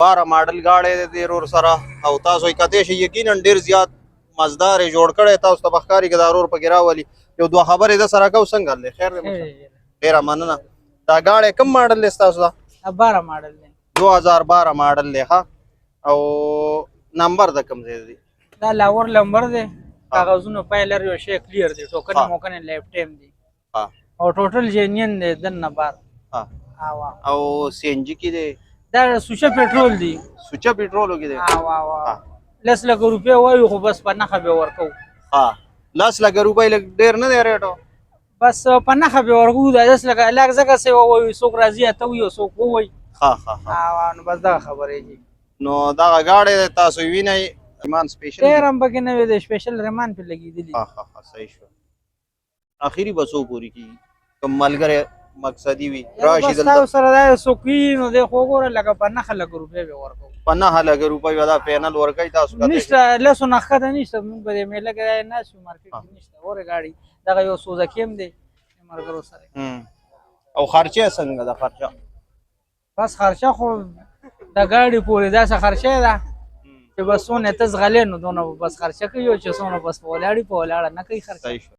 12 ماډل گاډي د رور سره او تاسو یې کته شي یقینا ډیر زیات مزدار جوړ کړي تاسو ته بخکاری کې ضرور پکې راولي یو دوه خبرې د سره کو څنګه لې خیر دې ډیر مننه دا گاډي کم ماډل لې تاسو دا 12 ماډل دی 2012 ماډل لې ها او نمبر د کم دی دا لاور نمبر دی کاغذونو فایلر یو شی کلیر دی ټوکن موکن لایف ټایم دی او ټوټل جینین دی دنه بار او سی ان جی کې دی دا سوچا پېټرول دی سوچا پېټرول کې دی لس لک روپیا وایو خو بس په نخه به ورکو لس لک روپۍ لږ ډېر نه دی ریټو بس په نخه به ورکو دا لس لک لږ ځکه څه وایو څوک راځي ته وایو څوک وایي نو بس دا خبرې دي نو دغه ګاډی تاسو وینئ رمان سپیشل ډېر هم پکې نه وي د سپیشل رمان پې لګېدلي صحیح شو اخري به څو پورې کېږي کوم ملګری مقصدي وي راشي دلته تاسو سره دا څوک وي نو دی خو ګوره لکه په نهه لکه روپۍ به ورکوو په 9 لک روپۍ به دا پینل ورکوي تاسو نشته لسو نه ښکته نشته موږ په دې میله کې ناست یو مارکېټ کې نشته اورې ګاډي دغه یو سوزکي هم دی ملګرو سره او خرچه څنګه ده خرچه بس خرچه خو د ګاډي پورې داسې خرچه ده چې بس څونه ته ځغلې نو دونه بس خرچه کوي او چې څونه بس په ولاړې په ولاړه نه کوي خرچه